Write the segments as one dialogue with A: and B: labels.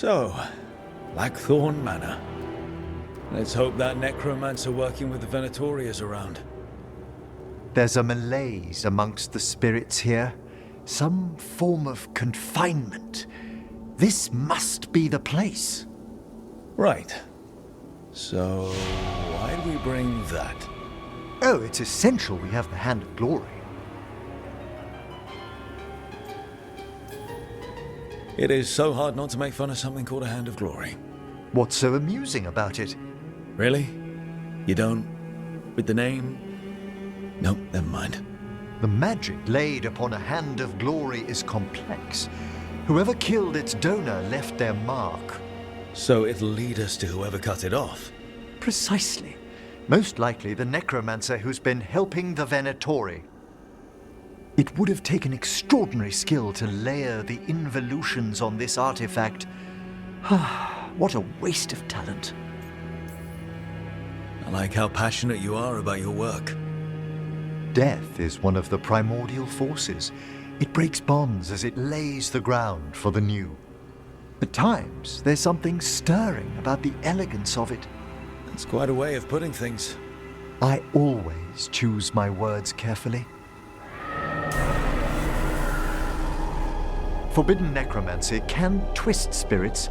A: So, Blackthorn Manor. Let's hope that necromancer working with the Venatori is around.
B: There's a malaise amongst the spirits here. Some form of confinement. This must be the place.
A: Right. So, why'd we bring that?
B: Oh, it's essential we have the Hand of Glory.
A: It is so hard not to make fun of something called a Hand of Glory.
B: What's so amusing about it?
A: Really? You don't? With the name? Nope, never mind.
B: The magic laid upon a Hand of Glory is complex. Whoever killed its donor left their mark.
A: So it'll lead us to whoever cut it off?
B: Precisely. Most likely the necromancer who's been helping the Venatori. It would have taken extraordinary skill to layer the involutions on this artifact. What a waste of talent.
A: I like how passionate you are about your work.
B: Death is one of the primordial forces. It breaks bonds as it lays the ground for the new. At times, there's something stirring about the elegance of it.
A: That's quite a way of putting things.
B: I always choose my words carefully. Forbidden necromancy can twist spirits.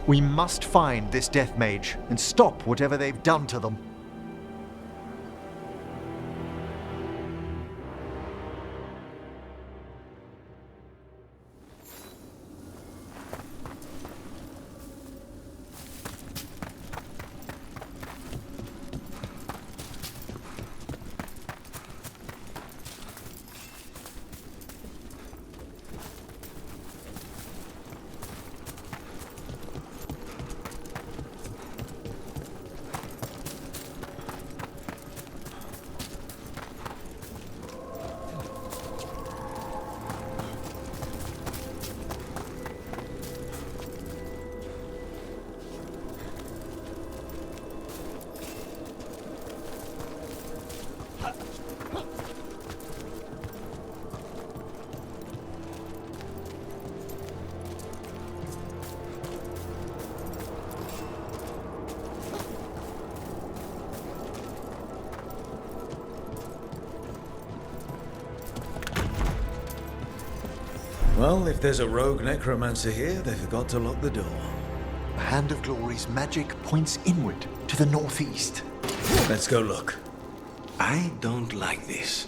B: We must find this death mage and stop whatever they've done to them.
A: Well, if there's a rogue necromancer here, they forgot to lock the door.
B: The Hand of Glory's magic points inward to the northeast.
A: Let's go look. I don't like this.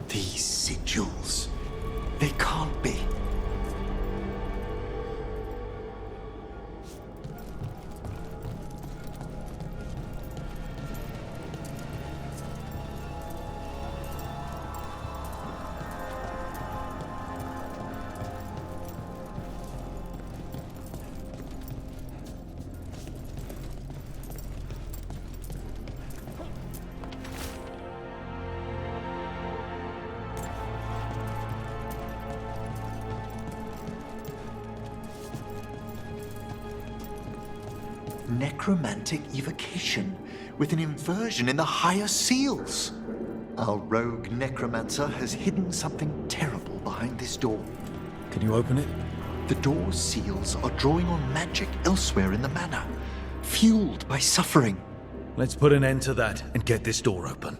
B: These sigils. They can't be. Necromantic evocation, with an inversion in the higher seals. Our rogue necromancer has hidden something terrible behind this door.
A: Can you open it?
B: The door's seals are drawing on magic elsewhere in the manor, fueled by suffering.
A: Let's put an end to that and get this door open.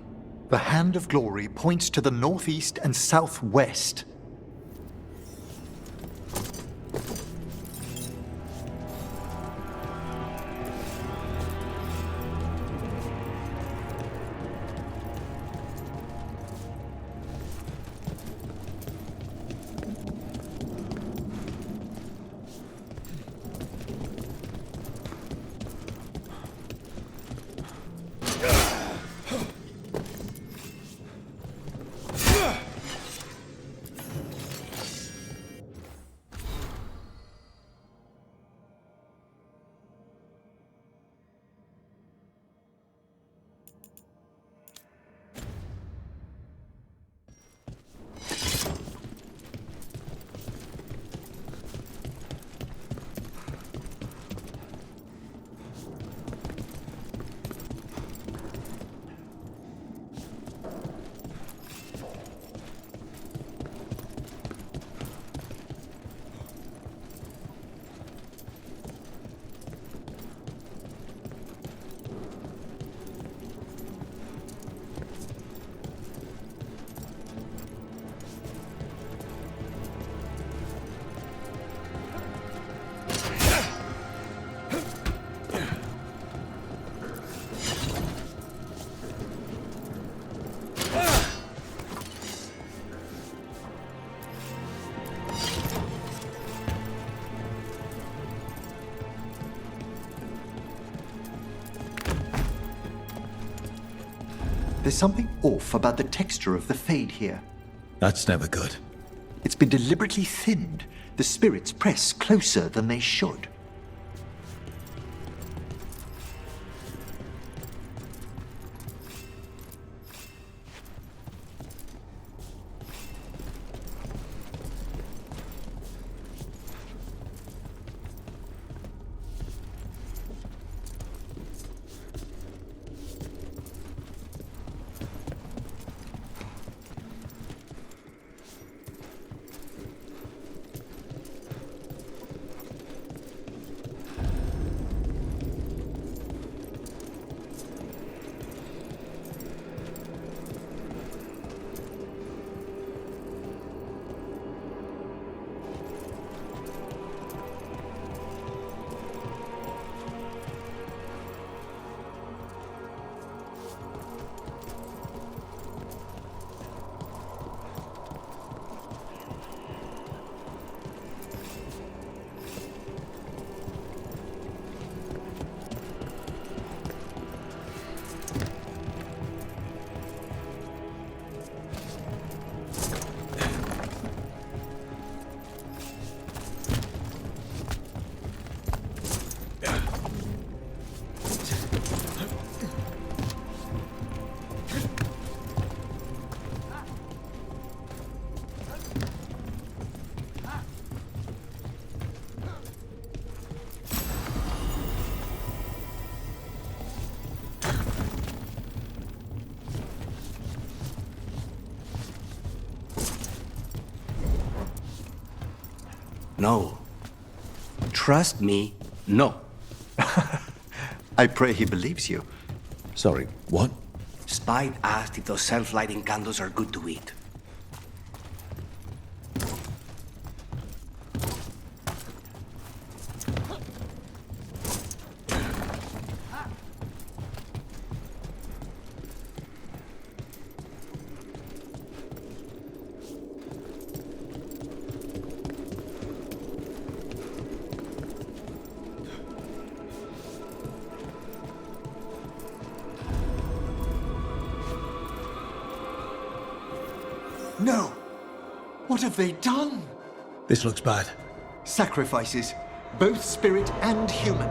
B: The Hand of Glory points to the northeast and southwest. There's something off about the texture of the fade here.
A: That's never good.
B: It's been deliberately thinned. The spirits press closer than they should.
C: No. Trust me, no.
B: I pray he believes you.
A: Sorry, what?
C: Spite asked if those self-lighting candles are good to eat.
B: No! What have they done?
A: This looks bad.
B: Sacrifices, both spirit and human.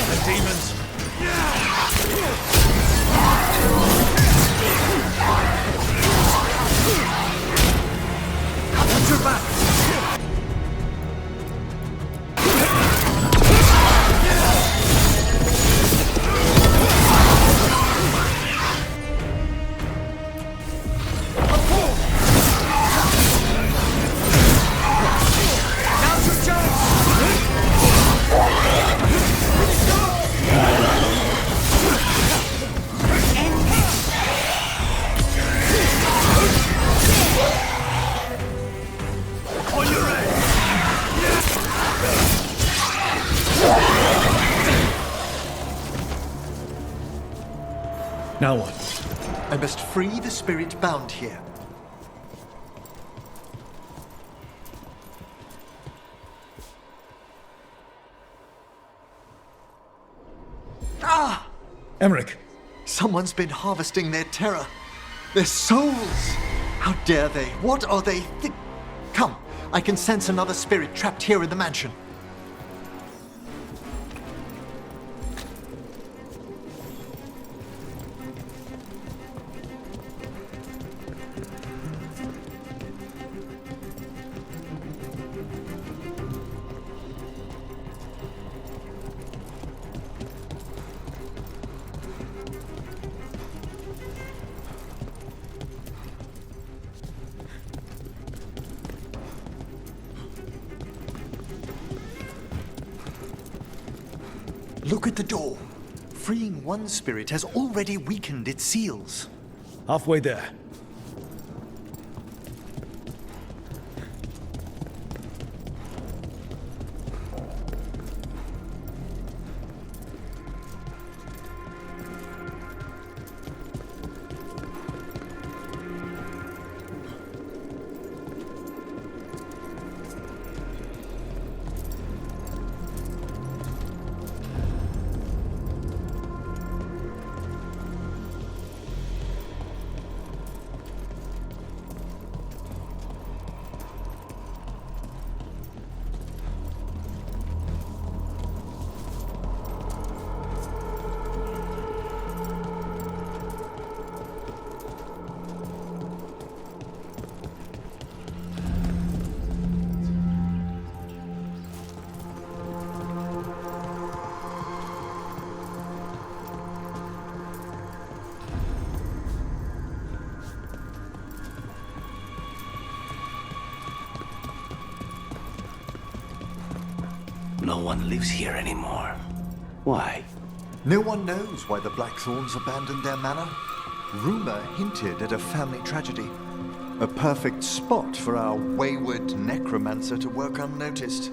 A: The demons! Watch your back! Now what?
B: I must free the spirit bound here.
A: Emmerich!
B: Someone's been harvesting their terror. Their souls! How dare they? What are they Come, I can sense another spirit trapped here in the mansion. Look at the door. Freeing one spirit has already weakened its seals.
A: Halfway there.
C: No one lives here anymore. Why?
B: No one knows why the Blackthorns abandoned their manor. Rumor hinted at a family tragedy. A perfect spot for our wayward necromancer to work unnoticed.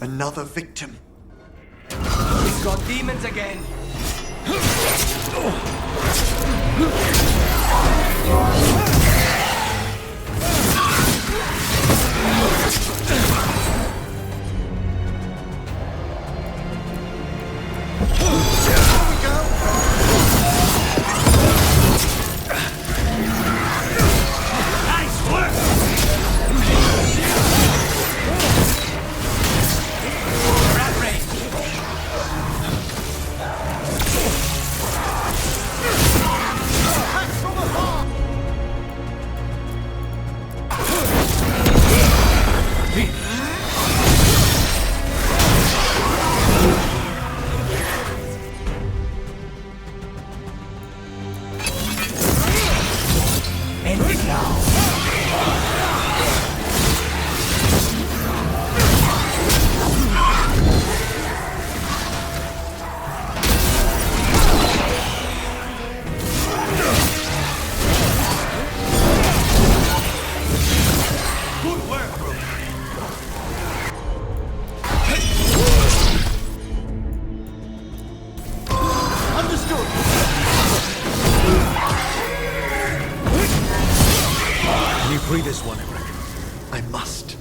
B: Another victim.
C: We've got demons again.
A: Free this one, Eric.
B: I must.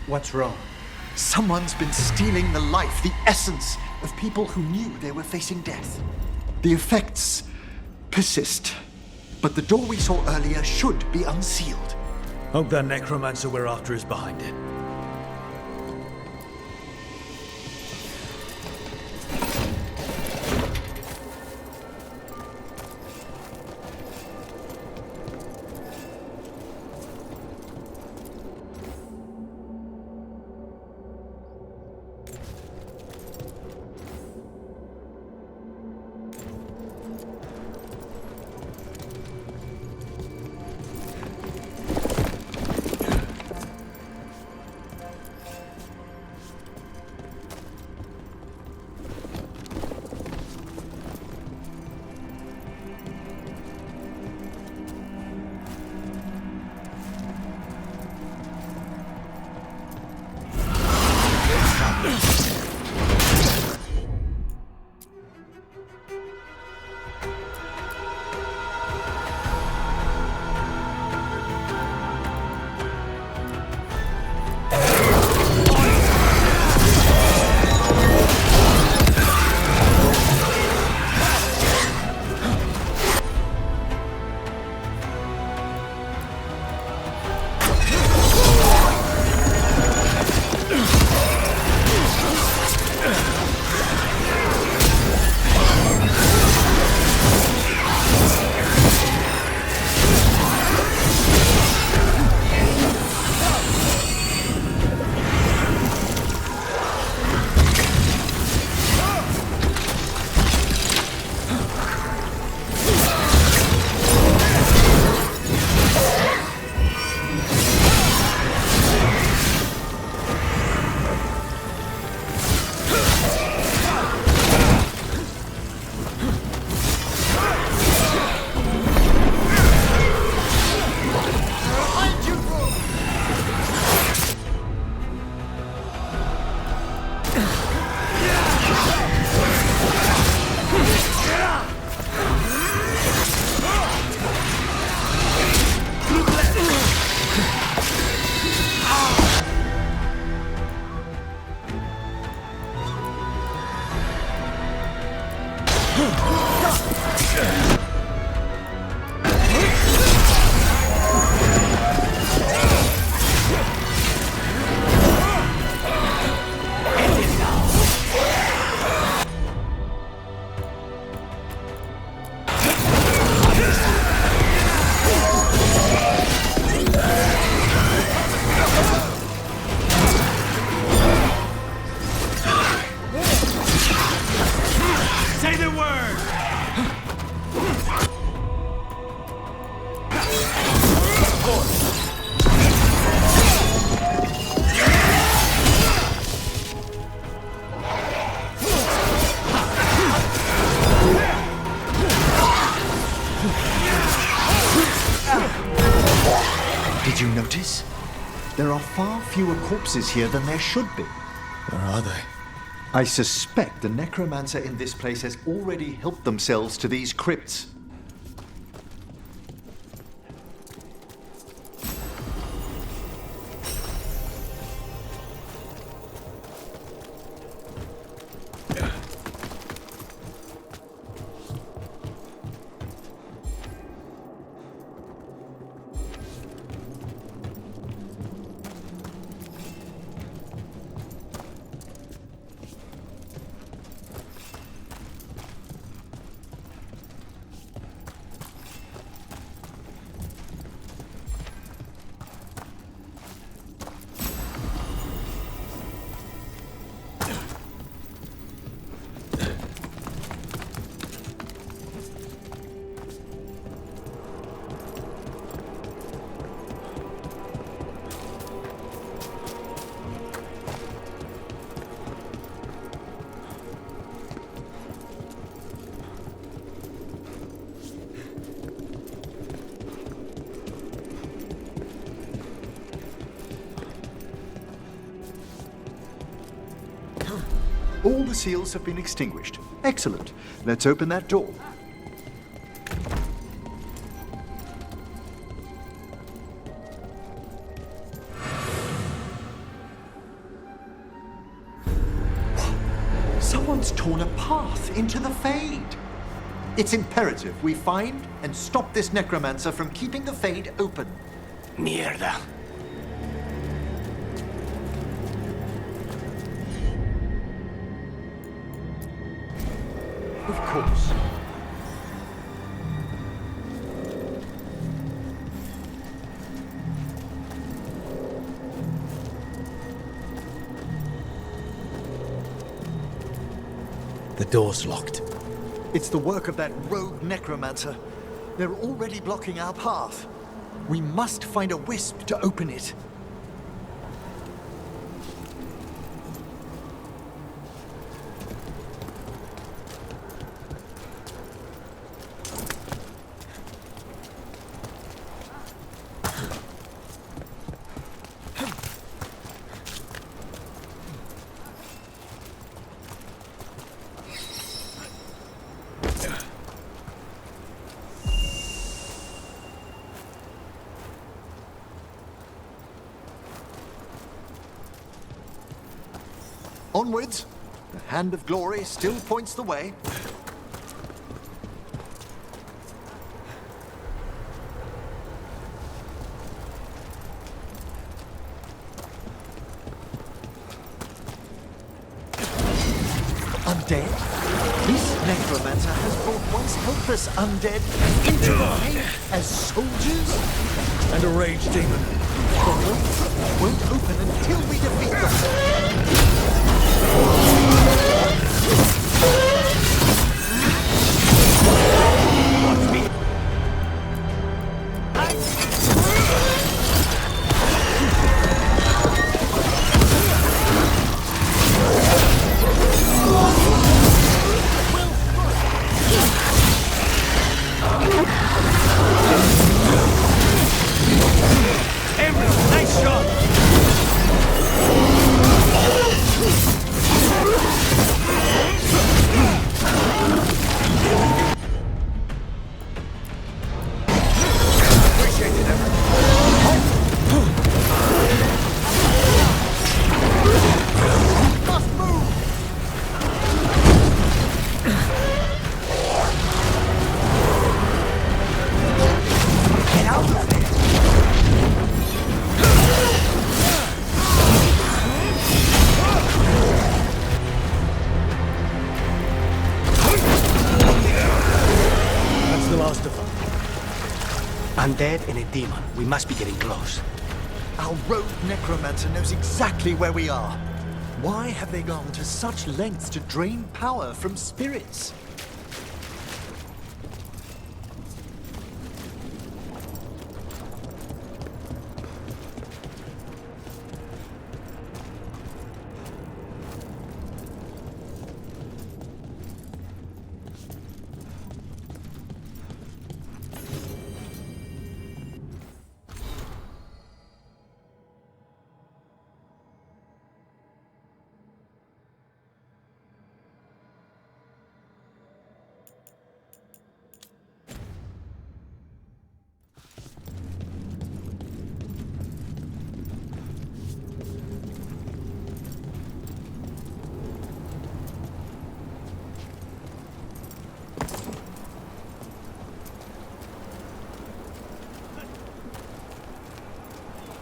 C: What's wrong?
B: Someone's been stealing the life, the essence of people who knew they were facing death. The effects persist, but the door we saw earlier should be unsealed.
A: Hope that necromancer we're after is behind it.
B: far fewer corpses here than there should be.
A: Where are they?
B: I suspect the necromancer in this place has already helped themselves to these crypts. All the seals have been extinguished. Excellent. Let's open that door. Someone's torn a path into the Fade. It's imperative we find and stop this necromancer from keeping the Fade open.
C: Mierda.
B: Of course.
A: The door's locked.
B: It's the work of that rogue necromancer. They're already blocking our path. We must find a wisp to open it. Onwards! The hand of glory still points the way. Undead? This necromancer has brought once helpless undead into the faith as soldiers?
A: And a rage demon.
B: The door won't open until we defeat them.
C: Watch me. Emerald, nice shot! Undead and a demon. We must be getting close.
B: Our rogue necromancer knows exactly where we are. Why have they gone to such lengths to drain power from spirits?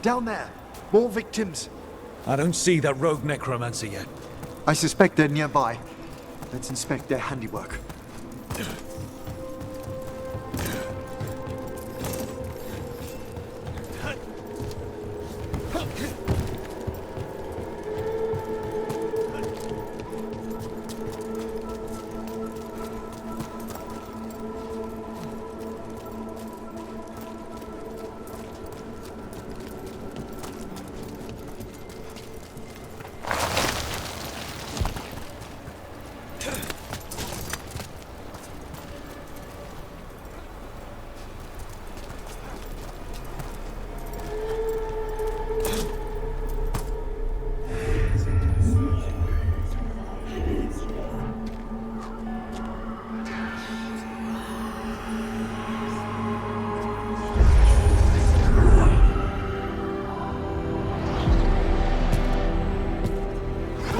B: down there. More victims.
A: I don't see that rogue necromancer yet.
B: I suspect they're nearby. Let's inspect their handiwork.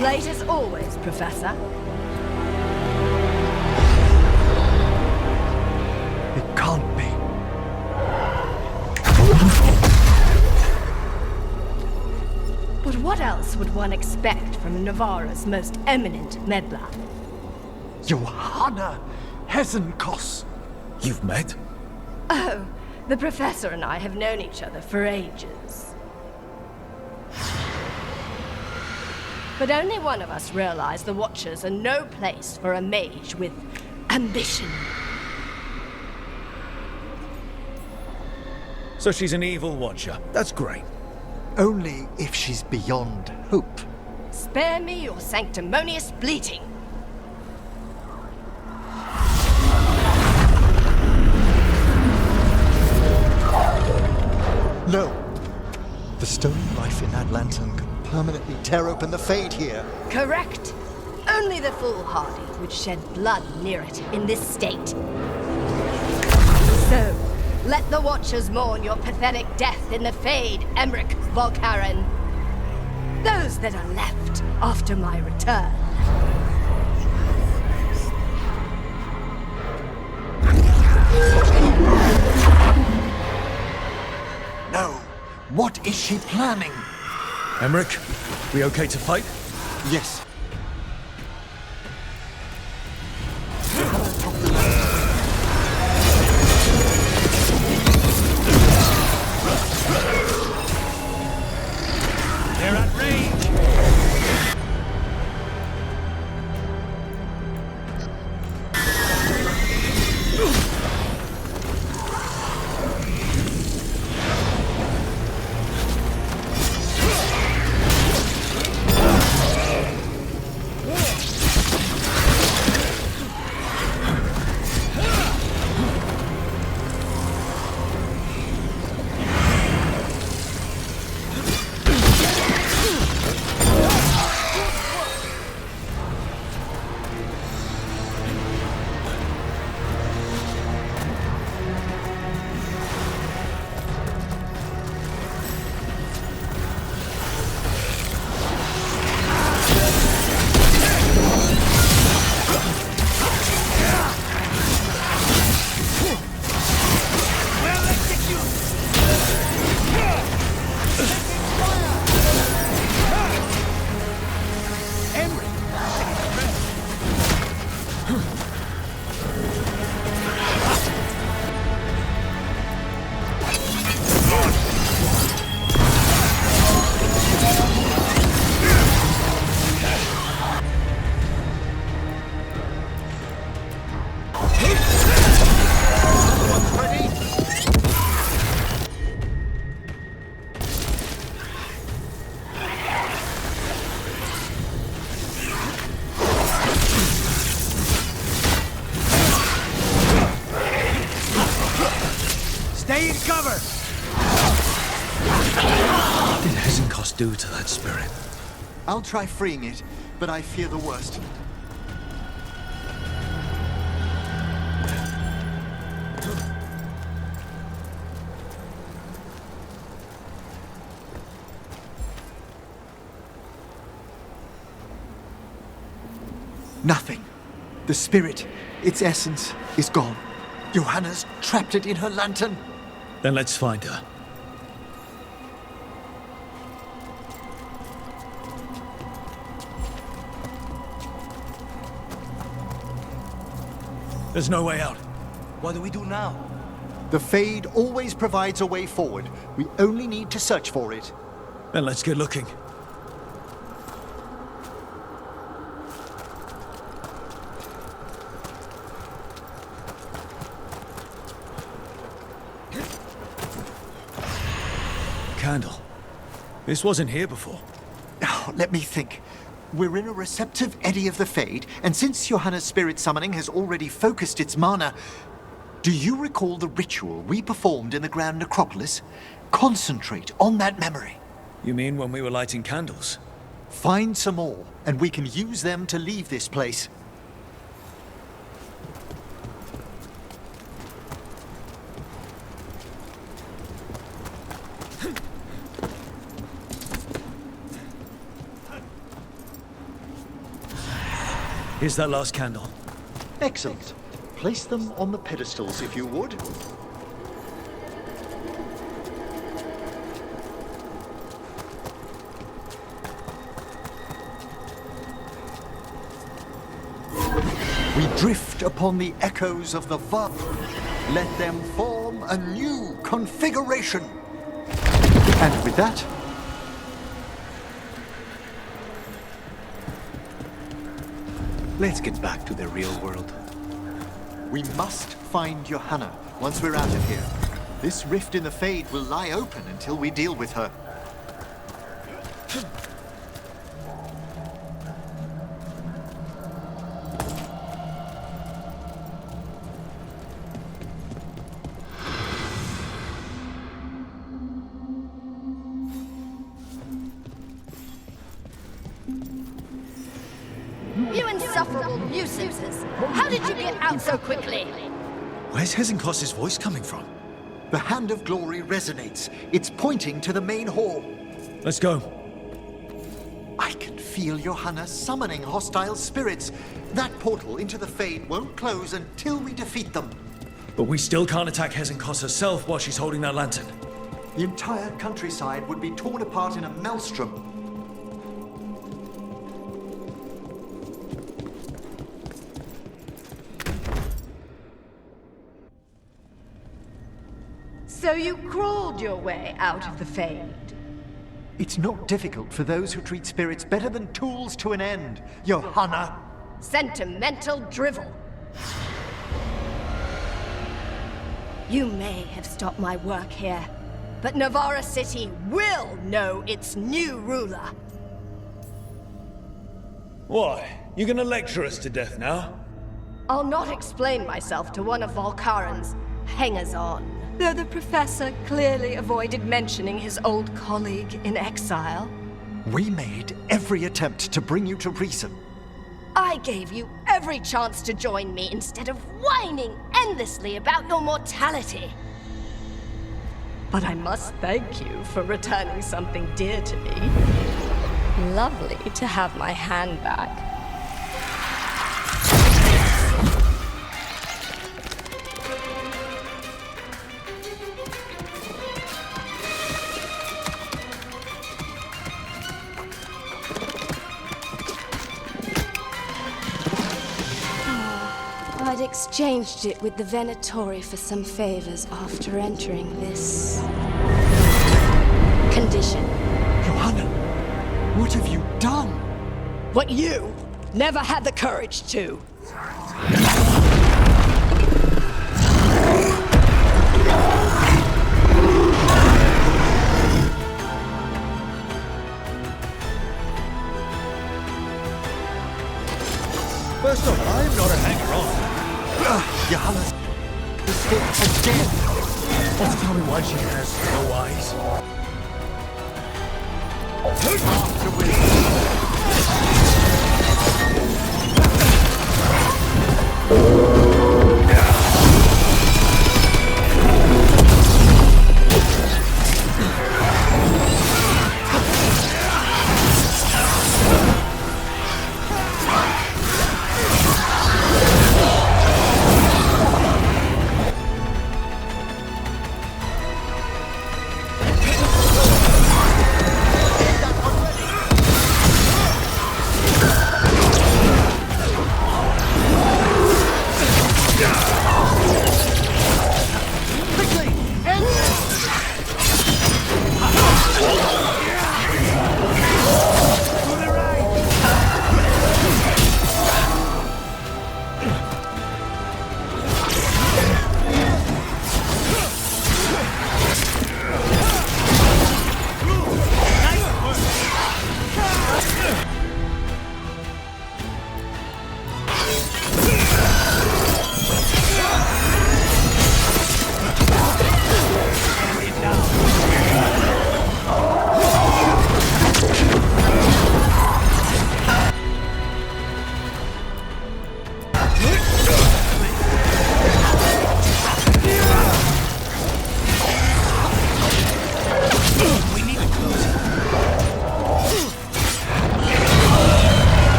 D: Late as always, Professor.
B: It can't be.
D: But what else would one expect from Navarra's most eminent meddler?
B: Johanna Hesenkos.
A: You've met?
D: Oh, the Professor and I have known each other for ages. But only one of us realized the Watchers are no place for a mage with ambition.
A: So she's an evil watcher. That's great.
B: Only if she's beyond hope.
D: Spare me your sanctimonious bleating.
B: No. The stone life in that lantern can permanently tear open the Fade here.
D: Correct. Only the foolhardy would shed blood near it in this state. So, let the Watchers mourn your pathetic death in the Fade, Emmerich Volkaren. Those that are left after my return.
B: No. What is she planning?
A: Emmerich, we okay to fight?
B: Yes.
A: They're at range!
C: Stay in cover!
A: What did Hesenkos do to that spirit?
B: I'll try freeing it, but I fear the worst. Nothing. The spirit, its essence, is gone. Johanna's trapped it in her lantern.
A: Then let's find her. There's no way out.
C: What do we do now?
B: The Fade always provides a way forward. We only need to search for it.
A: Then let's get looking. Candle. This wasn't here before.
B: Now, let me think. We're in a receptive eddy of the Fade, and since Johanna's spirit summoning has already focused its mana, do you recall the ritual we performed in the Grand Necropolis? Concentrate on that memory.
A: You mean when we were lighting candles?
B: Find some more, and we can use them to leave this place.
A: Here's that last candle.
B: Excellent. Place them on the pedestals, if you would. We drift upon the echoes of the Vostfr. Let them form a new configuration. And with that,
C: Let's get back to the real world.
B: we must find Johanna once we're out of here. This rift in the Fade will lie open until we deal with her.
D: You insufferable nuisances! How did you get out so quickly?
A: Where's Hezenkos's voice coming from?
B: The Hand of Glory resonates. It's pointing to the main hall.
A: Let's go.
B: I can feel Johanna summoning hostile spirits. That portal into the Fade won't close until we defeat them.
A: But we still can't attack Hezenkos herself while she's holding that lantern.
B: The entire countryside would be torn apart in a maelstrom.
D: So you crawled your way out of the Fade.
B: It's not difficult for those who treat spirits better than tools to an end, Johanna.
D: Sentimental drivel. You may have stopped my work here, but Navarra City will know its new ruler.
A: Why? You gonna lecture us to death now?
D: I'll not explain myself to one of Volkaren's hangers-on. Though the professor clearly avoided mentioning his old colleague in exile.
B: We made every attempt to bring you to reason.
D: I gave you every chance to join me instead of whining endlessly about your mortality. But I must thank you for returning something dear to me. Lovely to have my hand back. I'd exchanged it with the Venatori for some favors after entering this condition.
B: Johanna, what have you done?
D: What you never had the courage to.
A: First off, I'm not a hanger-on.
B: Johanna's escaped again.
A: Let's tell me why she has no eyes.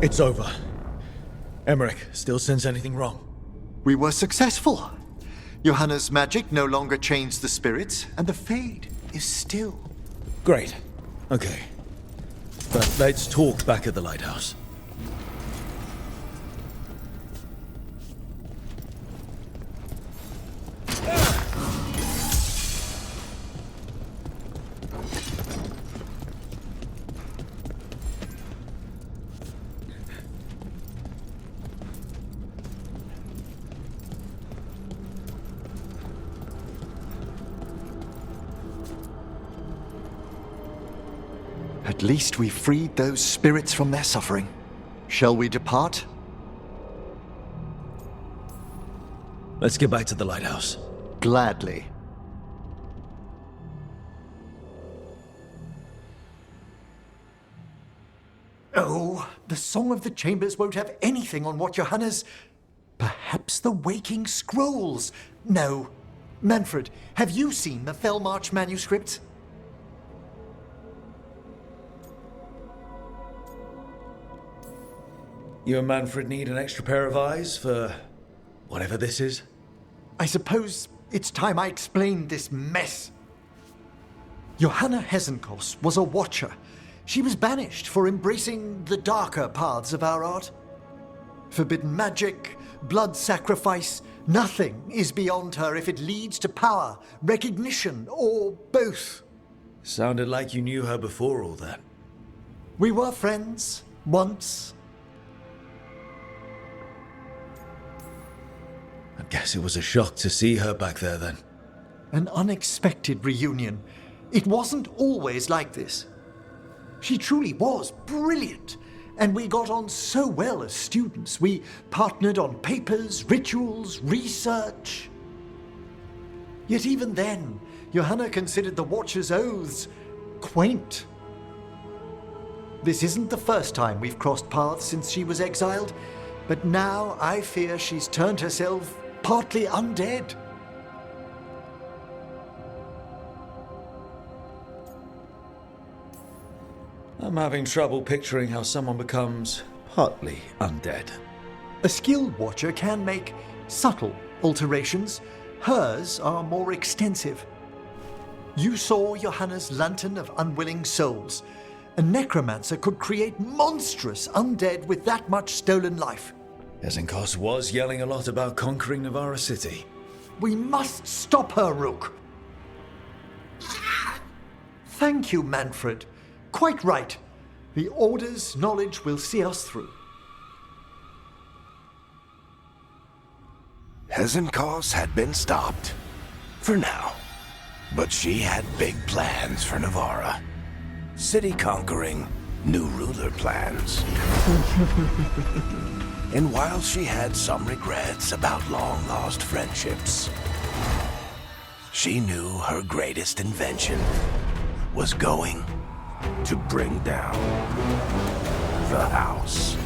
A: It's over. Emmerich, still sense anything wrong?
B: We were successful. Johanna's magic no longer changed the spirits, and the Fade is still.
A: Great. Okay. But let's talk back at the lighthouse.
B: At least we freed those spirits from their suffering. Shall we depart?
A: Let's get back to the lighthouse.
B: Gladly. Oh, the Song of the Chambers won't have anything on what Johanna's... Perhaps the Waking Scrolls? No. Manfred, have you seen the Fellmarch manuscripts?
A: You and Manfred need an extra pair of eyes for whatever this is?
B: I suppose it's time I explained this mess. Johanna Hesenkos was a watcher. She was banished for embracing the darker paths of our art. Forbidden magic, blood sacrifice, nothing is beyond her if it leads to power, recognition, or both.
A: Sounded like you knew her before all that.
B: We were friends, once.
A: I guess it was a shock to see her back there then.
B: An unexpected reunion. It wasn't always like this. She truly was brilliant, and we got on so well as students. We partnered on papers, rituals, research. Yet even then, Johanna considered the Watcher's oaths quaint. This isn't the first time we've crossed paths since she was exiled, but now I fear she's turned herself partly undead.
A: I'm having trouble picturing how someone becomes partly undead.
B: A skilled watcher can make subtle alterations. Hers are more extensive. You saw Johanna's Lantern of Unwilling Souls. A necromancer could create monstrous undead with that much stolen life.
A: Hesenkos was yelling a lot about conquering Navarra City.
B: We must stop her, Rook. Thank you, Manfred. Quite right. The Order's knowledge will see us through.
E: Hesenkos had been stopped. For now. But she had big plans for Navarra. City conquering, new ruler plans. And while she had some regrets about long-lost friendships, she knew her greatest invention was going to bring down the house.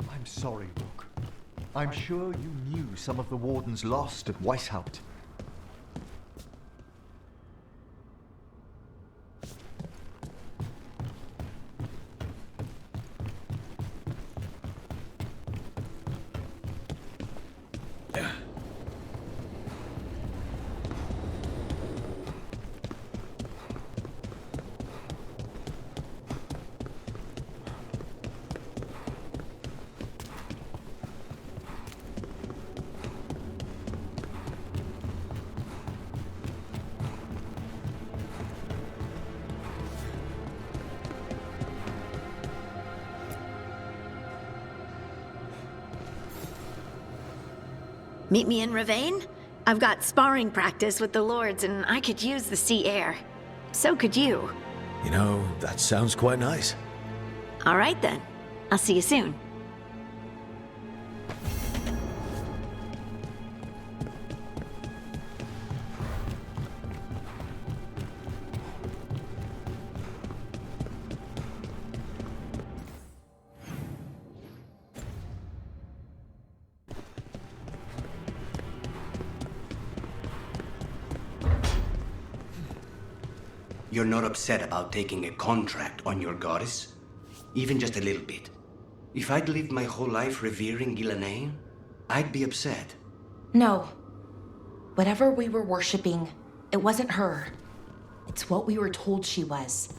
B: I'm sorry, Rook. I'm sure you knew some of the wardens lost at Weishaupt.
F: Meet me in Ravane? I've got sparring practice with the Lords and I could use the sea air. So could you.
A: You know, that sounds quite nice.
F: All right then. I'll see you soon.
C: You're not upset about taking a contract on your goddess? Even just a little bit. If I'd lived my whole life revering Ghilanane, I'd be upset.
G: No. Whatever we were worshipping, it wasn't her. It's what we were told she was.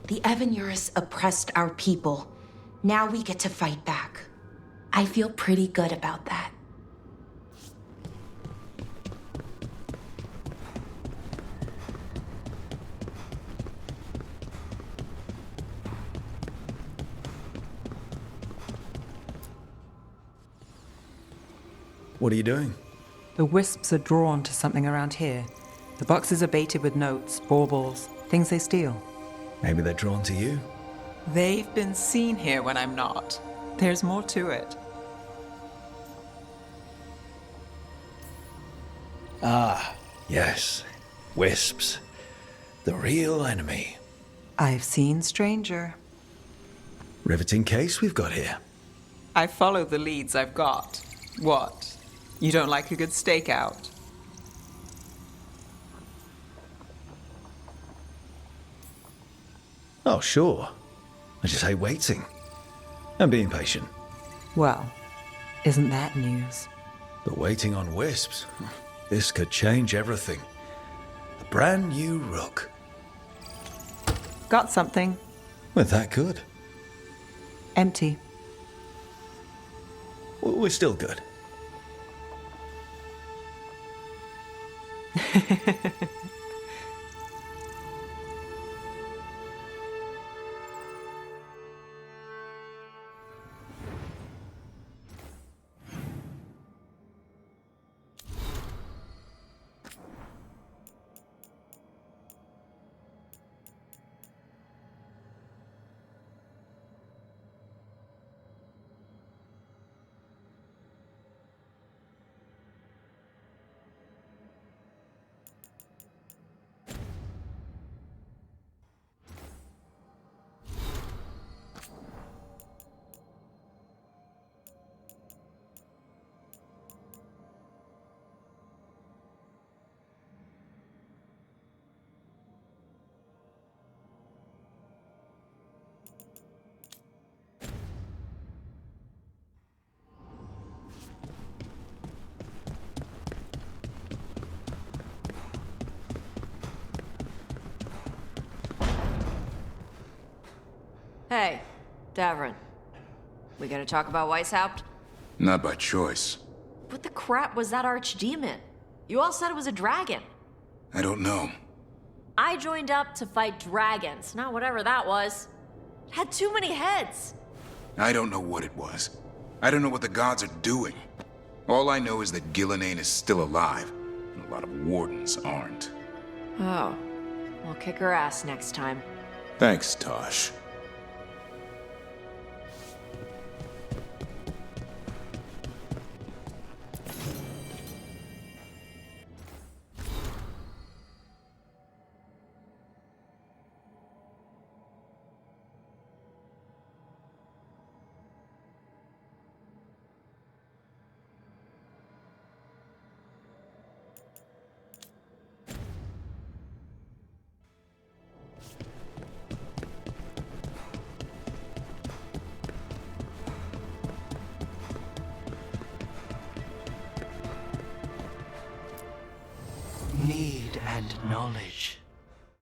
G: The Evanurus oppressed our people. Now we get to fight back. I feel pretty good about that.
A: What are you doing?
H: The wisps are drawn to something around here. The boxes are baited with notes, baubles, things they steal.
A: Maybe they're drawn to you?
H: They've been seen here when I'm not. There's more to it.
A: Ah, yes. Wisps. The real enemy.
H: I've seen stranger.
A: Riveting case we've got here.
H: I follow the leads I've got. What? You don't like a good stakeout?
A: Oh, sure. I just hate waiting. And being patient.
H: Well, isn't that news?
A: But waiting on wisps, this could change everything. A brand new rook.
H: Got something.
A: Well, that good.
H: Empty.
A: We're still good.
I: Hey, Davrin. We gonna talk about Weishaupt?
J: Not by choice.
I: What the crap was that archdemon? You all said it was a dragon.
J: I don't know.
I: I joined up to fight dragons, not whatever that was. It had too many heads.
J: I don't know what it was. I don't know what the gods are doing. All I know is that Ghilanane is still alive, and a lot of wardens aren't.
I: Oh. We'll kick her ass next time.
J: Thanks, Tosh.
C: Need and knowledge.